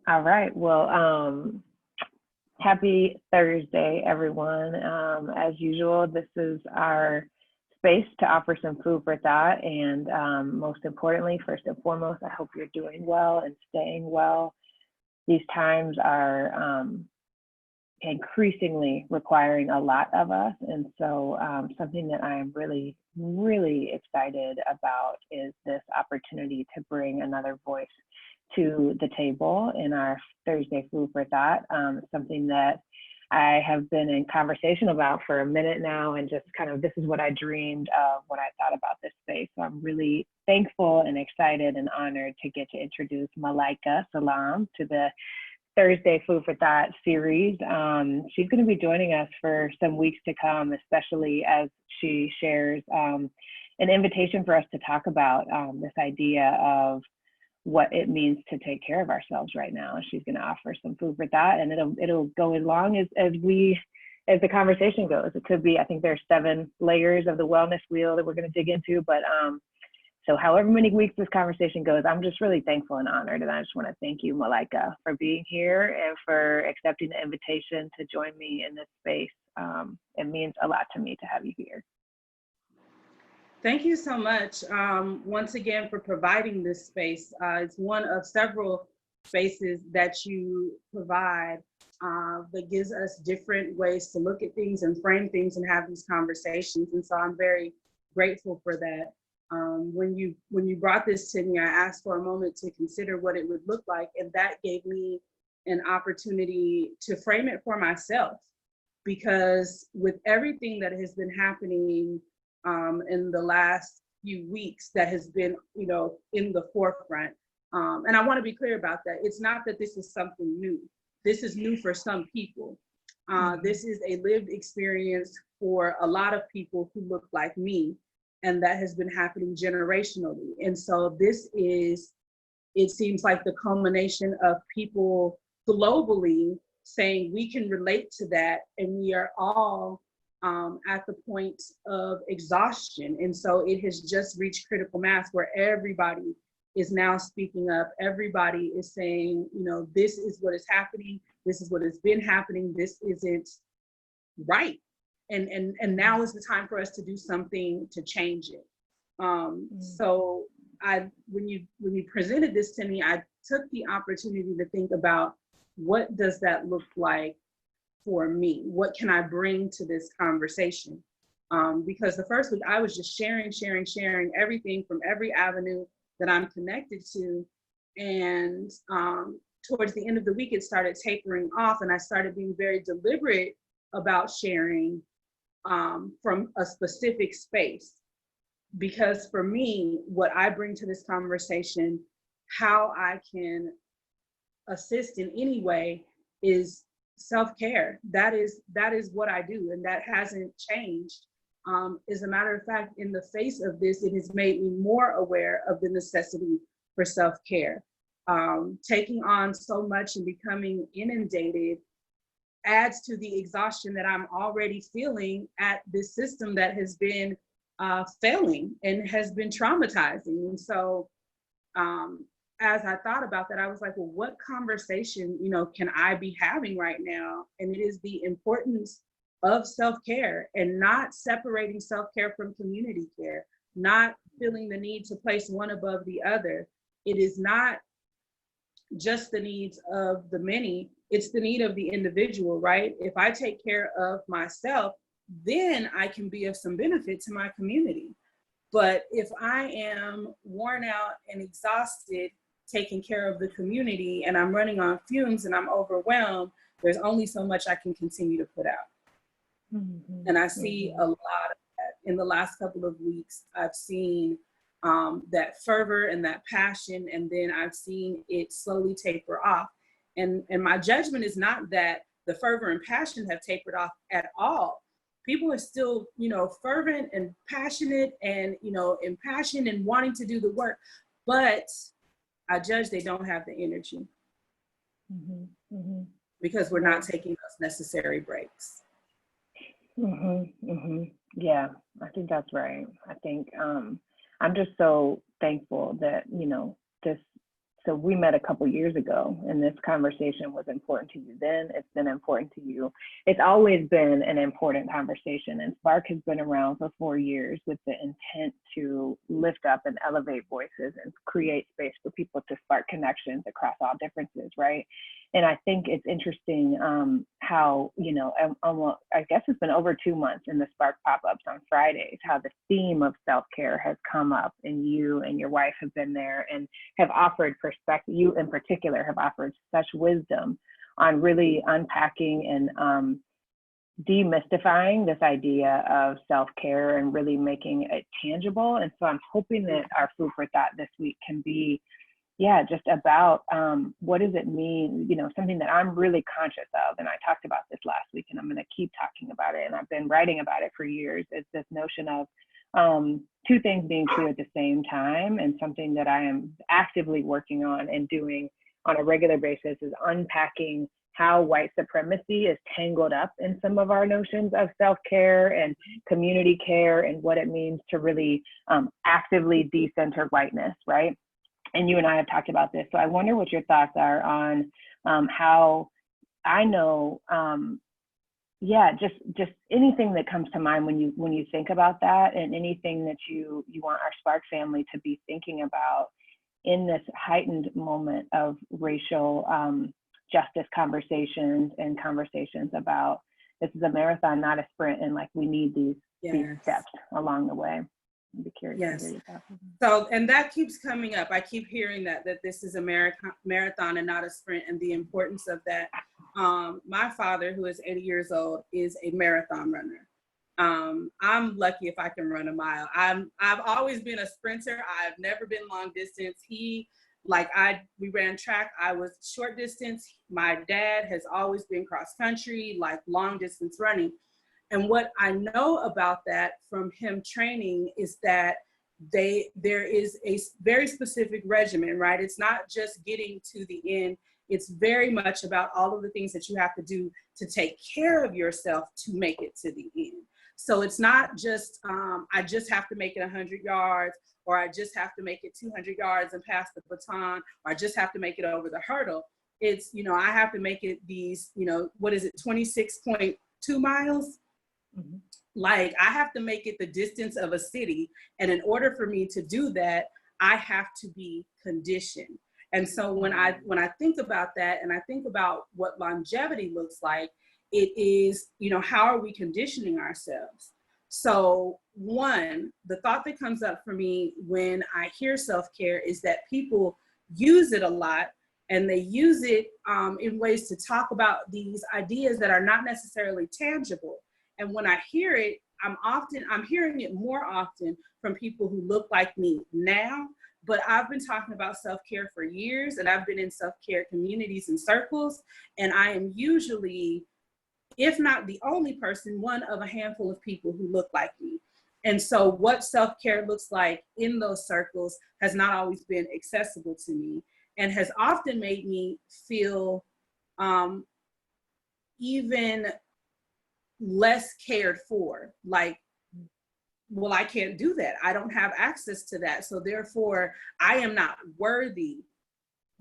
All right. Well, happy Thursday, everyone. As usual, this is our space to offer some food for thought. And most importantly, first and foremost, I hope you're doing well and staying well. These times are increasingly requiring a lot of us. And so something that I am really, really excited about is this opportunity to bring another voice to the table in our Thursday Food for Thought. Something that I have been in conversation about for a minute now, and just kind of this is what I dreamed of when I thought about this space. So I'm really thankful and excited and honored to get to introduce Malaika Salaam to the Thursday Food for Thought series. She's going to be joining us for some weeks to come, especially as she shares an invitation for us to talk about this idea of what it means to take care of ourselves right now. She's going to offer some food for thought, and it'll go as long as the conversation goes. It could be, I think there's 7 layers of the wellness wheel that we're going to dig into, but so however many weeks this conversation goes, I'm just really thankful and honored. And I just want to thank you, Malaika, for being here and for accepting the invitation to join me in this space. It means a lot to me to have you here. Thank you so much once again for providing this space. It's one of several spaces that you provide that gives us different ways to look at things and frame things and have these conversations. And so I'm very grateful for that. When you brought this to me, I asked for a moment to consider what it would look like, and that gave me an opportunity to frame it for myself. Because with everything that has been happening in the last few weeks that has been, in the forefront. And I want to be clear about that. It's not that this is something new. This is new for some people. This is a lived experience for a lot of people who look like me, and that has been happening generationally. And so this is, it seems like the culmination of people globally saying we can relate to that, and we are all at the point of exhaustion. And so it has just reached critical mass where everybody is now speaking up. Everybody is saying, this is what is happening. This is what has been happening. This isn't right. And now is the time for us to do something to change it. So when you presented this to me, I took the opportunity to think about, what does that look like for me? What can I bring to this conversation? Because the first week I was just sharing everything from every avenue that I'm connected to. And towards the end of the week, it started tapering off, and I started being very deliberate about sharing from a specific space. Because for me, what I bring to this conversation, how I can assist in any way, is self-care. That is what I do, and that hasn't changed. As a matter of fact, in the face of this, it has made me more aware of the necessity for self-care. Taking on so much and becoming inundated adds to the exhaustion that I'm already feeling at this system that has been failing and has been traumatizing. And so as I thought about that, I was like, well, what conversation, can I be having right now? And it is the importance of self-care, and not separating self-care from community care, not feeling the need to place one above the other. It is not just the needs of the many, it's the need of the individual, right? If I take care of myself, then I can be of some benefit to my community. But if I am worn out and exhausted taking care of the community, and I'm running on fumes and I'm overwhelmed, there's only so much I can continue to put out. And I see a lot of that. In the last couple of weeks, I've seen that fervor and that passion, and then I've seen it slowly taper off. And my judgment is not that the fervor and passion have tapered off at all. People are still, fervent and passionate and, impassioned and wanting to do the work, but I judge they don't have the energy because we're not taking those necessary breaks. Yeah, I think that's right. I think I'm just so thankful that, this So we met a couple years ago, and this conversation was important to you then. It's been important to you. It's always been an important conversation. And Spark has been around for 4 years with the intent to lift up and elevate voices and create space for people to spark connections across all differences, right? And I think it's interesting how, you know, almost, I guess it's been over 2 months in the Spark pop-ups on Fridays, how the theme of self-care has come up, and you and your wife have been there and have offered perspective. You in particular have offered such wisdom on really unpacking and demystifying this idea of self-care and really making it tangible. And so I'm hoping that our food for thought this week can be, yeah, just about what does it mean, you know, something that I'm really conscious of. And I talked about this last week, and I'm going to keep talking about it. And I've been writing about it for years. It's this notion of two things being true at the same time, and something that I am actively working on and doing on a regular basis is unpacking how white supremacy is tangled up in some of our notions of self-care and community care, and what it means to really actively decenter whiteness, right? And you and I have talked about this. So I wonder what your thoughts are on how, I know, yeah, just anything that comes to mind when you think about that, and anything that you want our Spark family to be thinking about in this heightened moment of racial justice conversations, and conversations about this is a marathon, not a sprint, and like we need these steps along the way. I'd be curious to hear your thoughts. So, and that keeps coming up. I keep hearing that this is a marathon and not a sprint, and the importance of that. My father, who is 80 years old, is a marathon runner. I'm lucky if I can run a mile. I've always been a sprinter. I've never been long distance. We ran track. I was short distance. My dad has always been cross country, like long distance running. And what I know about that from him training is that there is a very specific regimen, right? It's not just getting to the end. It's very much about all of the things that you have to do to take care of yourself to make it to the end. So it's not just, I just have to make it 100 yards, or I just have to make it 200 yards and pass the baton, or I just have to make it over the hurdle. It's, you know, I have to make it these, you know, what is it, 26.2 miles? Mm-hmm. Like, I have to make it the distance of a city. And in order for me to do that, I have to be conditioned. And so when I think about that, and I think about what longevity looks like, it is, you know, how are we conditioning ourselves? So one, the thought that comes up for me when I hear self-care is that people use it a lot, and they use it in ways to talk about these ideas that are not necessarily tangible. And when I hear it, I'm hearing it more often from people who look like me now, but I've been talking about self-care for years, and I've been in self-care communities and circles, and I am usually, if not the only person, one of a handful of people who look like me. And so what self-care looks like in those circles has not always been accessible to me, and has often made me feel even less cared for. Like, well, I can't do that. I don't have access to that. So therefore, I am not worthy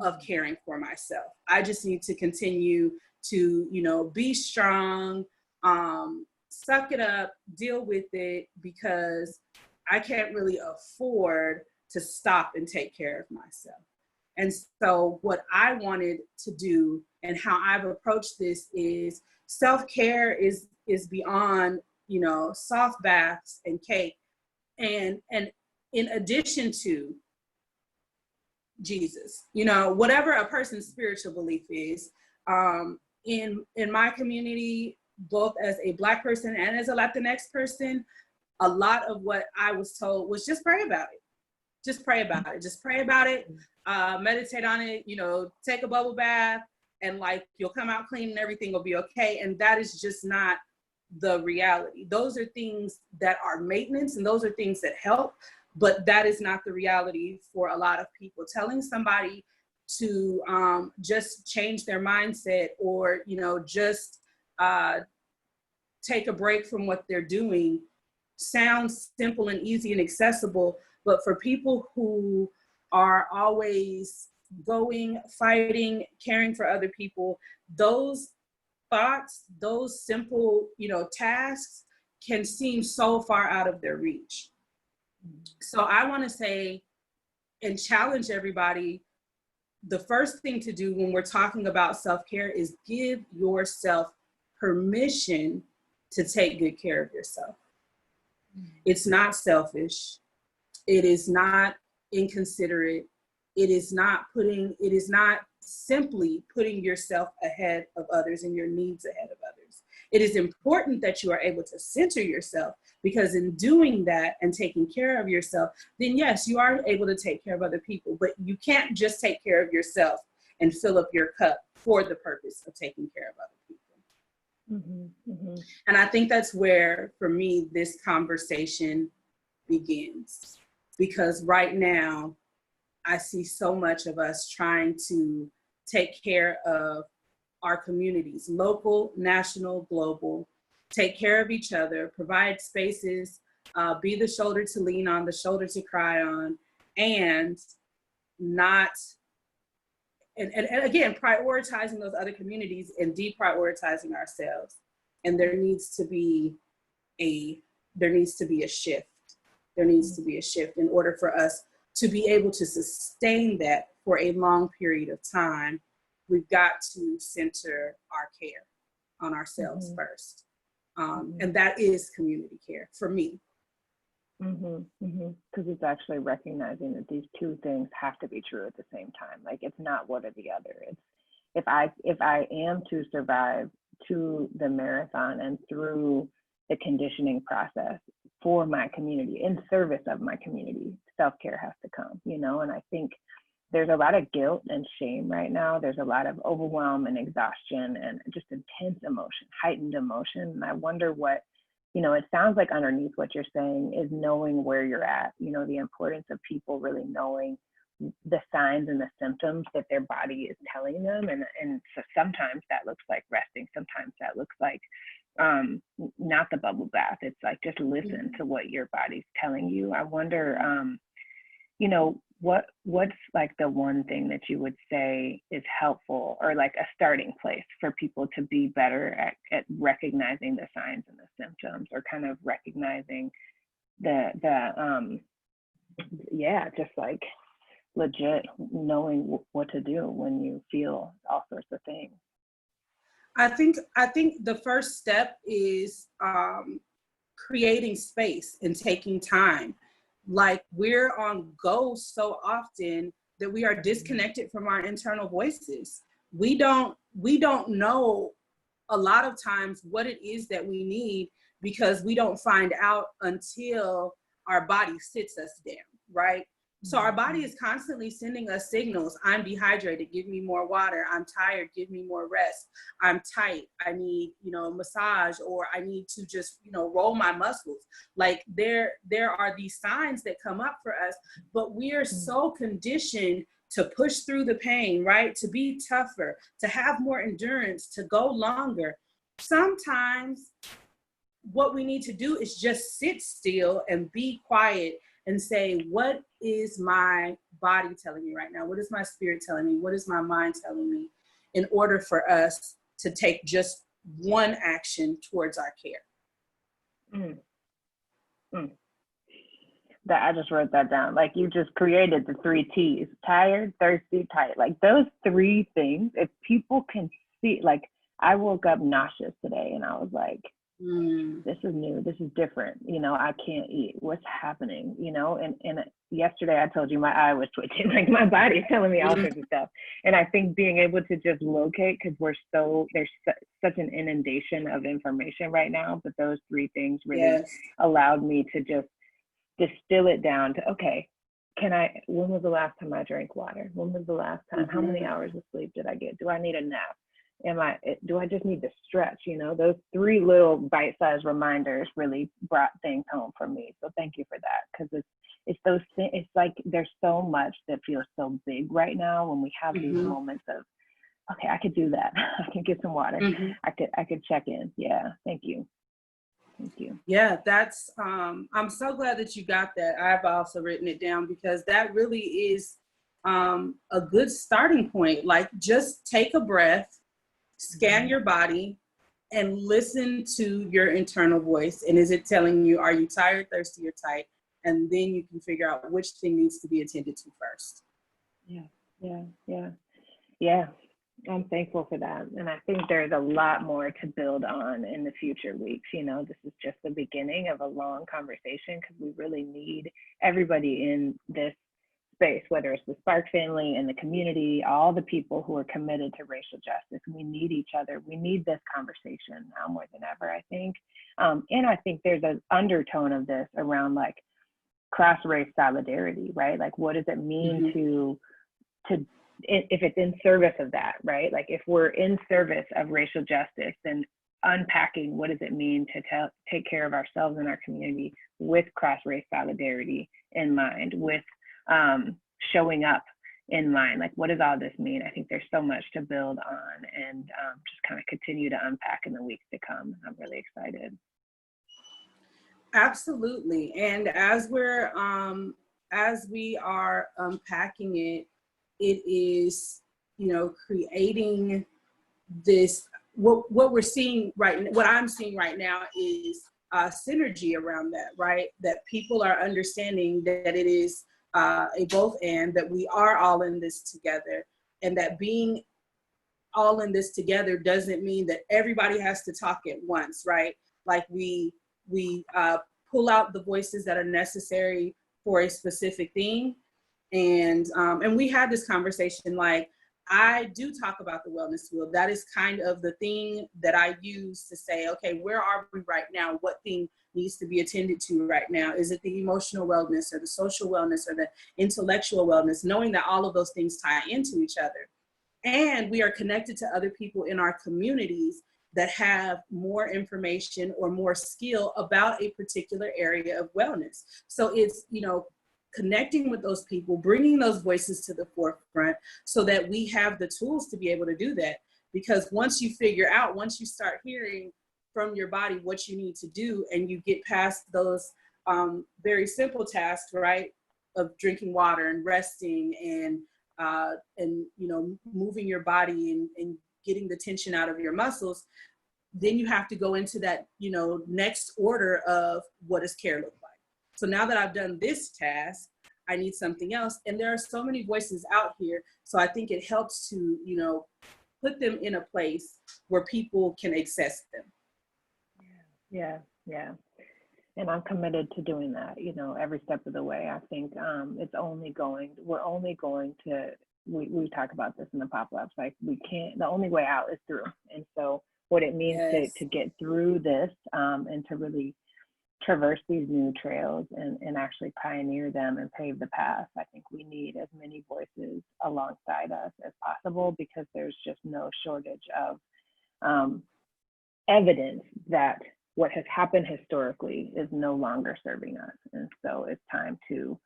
of caring for myself. I just need to continue to, you know, be strong, suck it up, deal with it, because I can't really afford to stop and take care of myself. And so what I wanted to do, and how I've approached this, is self-care is beyond, you know, soft baths and cake, and in addition to Jesus, you know, whatever a person's spiritual belief is. In my community, both as a Black person and as a Latinx person, a lot of what I was told was just pray about it. Just pray about it. Just pray about it. Meditate on it. You know, take a bubble bath, and like, you'll come out clean and everything will be okay. And that is just not the reality. Those are things that are maintenance, and those are things that help, but that is not the reality for a lot of people. Telling somebody to just change their mindset, or, you know, just take a break from what they're doing sounds simple and easy and accessible, but for people who are always going, fighting, caring for other people, those thoughts, those simple, tasks can seem so far out of their reach. So I want to say and challenge everybody, the first thing to do when we're talking about self-care is give yourself permission to take good care of yourself. It's not selfish. It is not inconsiderate. It is not simply putting yourself ahead of others and your needs ahead of others. It is important that you are able to center yourself, because in doing that and taking care of yourself, then yes, you are able to take care of other people, but you can't just take care of yourself and fill up your cup for the purpose of taking care of other people. Mm-hmm, mm-hmm. And I think that's where, for me, this conversation begins. Because right now, I see so much of us trying to take care of our communities, local, national, global, take care of each other, provide spaces, be the shoulder to lean on, the shoulder to cry on, and not, and again, prioritizing those other communities and deprioritizing ourselves. And there needs to be a shift. There needs to be a shift in order for us to be able to sustain that for a long period of time. We've got to center our care on ourselves first. And that is community care for me. Because it's actually recognizing that these two things have to be true at the same time. Like, it's not one or the other. It's if I am to survive to the marathon and through the conditioning process for my community, in service of my community, self-care has to come, and I think there's a lot of guilt and shame right now. There's a lot of overwhelm and exhaustion and just intense emotion, heightened emotion. And I wonder what, it sounds like underneath what you're saying is knowing where you're at, the importance of people really knowing the signs and the symptoms that their body is telling them. And so sometimes that looks like resting. Sometimes that looks like not the bubble bath. It's like, just listen to what your body's telling you. I wonder, what's like the one thing that you would say is helpful, or like a starting place for people to be better at recognizing the signs and the symptoms, or kind of recognizing just like legit knowing what to do when you feel all sorts of things? I think the first step is creating space and taking time. Like, we're on go so often that we are disconnected from our internal voices. We don't know a lot of times what it is that we need, because we don't find out until our body sits us down, right? So our body is constantly sending us signals. I'm dehydrated, give me more water. I'm tired, give me more rest. I'm tight, I need, a massage, or I need to just, roll my muscles. Like, there are these signs that come up for us, but we are so conditioned to push through the pain, right? To be tougher, to have more endurance, to go longer. Sometimes what we need to do is just sit still and be quiet and say, what is my body telling me right now? What is my spirit telling me? What is my mind telling me? In order for us to take just one action towards our care. That I just wrote that down. Like, you just created the 3 T's: tired, thirsty, tight. Like, those 3 things, if people can see, like, I woke up nauseous today and I was like, this is new, this is different, I can't eat, what's happening, and yesterday I told you my eye was twitching, like my body's telling me all sorts of stuff. And I think being able to just locate, because there's such an inundation of information right now, but those 3 things really allowed me to just distill it down to, okay, when was the last time I drank water? When was the last time? How many hours of sleep did I get? Do I need a nap? Do I just need to stretch? Those 3 little bite-sized reminders really brought things home for me. So thank you for that, because it's those things. It's like there's so much that feels so big right now when we have these moments of, okay, I could do that. I could get some water. I could check in. Yeah, thank you. Thank you. Yeah, that's I'm so glad that you got that. I've also written it down, because that really is a good starting point. Like, just take a breath, scan your body, and listen to your internal voice. And is it telling you, are you tired, thirsty, or tight? And then you can figure out which thing needs to be attended to first. Yeah. I'm thankful for that. And I think there's a lot more to build on in the future weeks. You know, this is just the beginning of a long conversation, because we really need everybody in this space, whether it's the Spark family and the community, all the people who are committed to racial justice. We need each other. We need this conversation now more than ever, I think. And I think there's an undertone of this around like cross-race solidarity, right? Like, what does it mean to if it's in service of that, right? Like, if we're in service of racial justice, then unpacking what does it mean to take care of ourselves and our community with cross-race solidarity in mind, with showing up in mind. Like, what does all this mean? I think there's so much to build on, and just kind of continue to unpack in the weeks to come. I'm really excited. Absolutely. And as we are unpacking it, it is, you know, creating this, what we're seeing right, what I'm seeing right now is synergy around that, right? That people are understanding that it is a both and, that we are all in this together, and that being all in this together doesn't mean that everybody has to talk at once, right? Like, we pull out the voices that are necessary for a specific thing. And we had this conversation, like, I do talk about the wellness wheel. That is kind of the thing that I use to say, okay, where are we right now? What thing needs to be attended to right now? Is it the emotional wellness, or the social wellness, or the intellectual wellness? Knowing that all of those things tie into each other. And we are connected to other people in our communities that have more information or more skill about a particular area of wellness. So it's, you know, connecting with those people, bringing those voices to the forefront so that we have the tools to be able to do that. Because once you start hearing from your body what you need to do, and you get past those very simple tasks, right, of drinking water and resting and you know, moving your body and getting the tension out of your muscles, then you have to go into that, you know, next order of what does care look like. So now that I've done this task, I need something else. And there are so many voices out here. So I think it helps to, you know, put them in a place where people can access them. Yeah. And I'm committed to doing that, you know, every step of the way. I think we're only going to, we talk about this in the pop-ups, like, the only way out is through. And so what it means to get through this and to really traverse these new trails and actually pioneer them and pave the path. I think we need as many voices alongside us as possible, because there's just no shortage of evidence that what has happened historically is no longer serving us. And so it's time to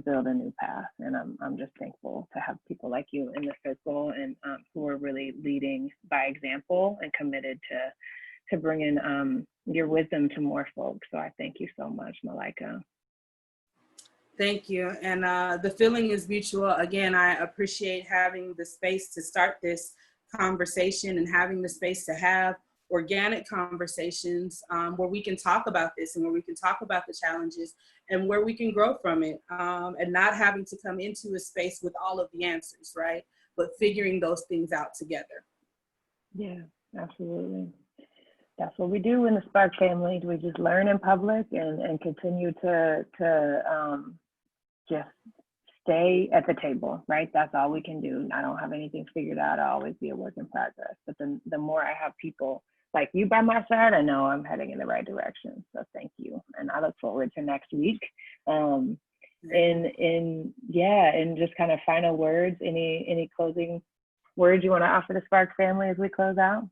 build a new path. And I'm just thankful to have people like you in the circle, and who are really leading by example and committed to bringing your wisdom to more folks. So I thank you so much, Malaika. Thank you. And the feeling is mutual. Again, I appreciate having the space to start this conversation, and having the space to have organic conversations where we can talk about this, and where we can talk about the challenges, and where we can grow from it, and not having to come into a space with all of the answers, right? But figuring those things out together. Yeah, absolutely. That's what we do in the Spark family. We just learn in public and continue to just stay at the table, right? That's all we can do. I don't have anything figured out. I'll always be a work in progress. But then the more I have people like you by my side, I know I'm heading in the right direction. So thank you. And I look forward to next week. And just kind of final words, any closing words you want to offer the Spark family as we close out?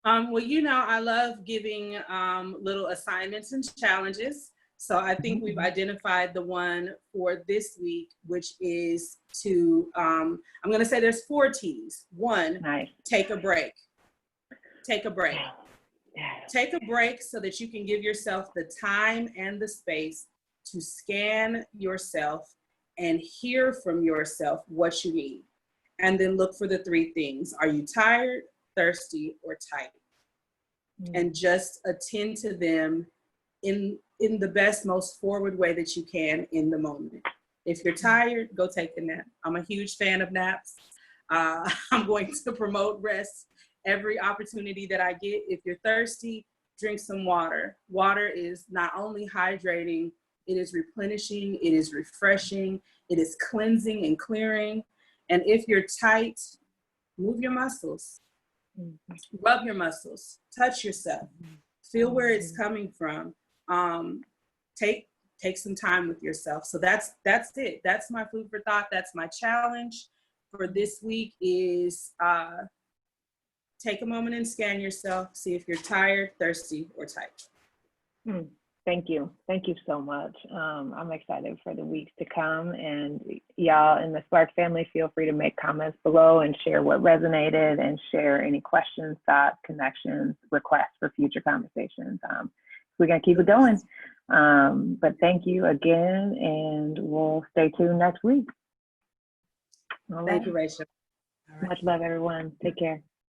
Well, you know, I love giving little assignments and challenges. So I think we've identified the one for this week, which is to, I'm going to say there's 4 T's. 1, nice. Take a break. Take a break. Take a break so that you can give yourself the time and the space to scan yourself and hear from yourself what you need. And then look for the three things. Are you tired, thirsty, or tight? And just attend to them in the best, most forward way that you can in the moment. If you're tired, go take a nap. I'm a huge fan of naps. I'm going to promote rest every opportunity that I get. If you're thirsty, drink some water. Water is not only hydrating, it is replenishing, it is refreshing, it is cleansing and clearing. And if you're tight, move your muscles, rub your muscles, touch yourself, feel where it's coming from. Take some time with yourself. So that's it. That's my food for thought. That's my challenge for this week is take a moment and scan yourself. See if you're tired, thirsty, or tight. Thank you. Thank you so much. I'm excited for the weeks to come. And y'all in the Spark family, feel free to make comments below and share what resonated and share any questions, thoughts, connections, requests for future conversations. We're going to keep it going. But thank you again, and we'll stay tuned next week. Thank you, Rachel. Much love, everyone. Take care.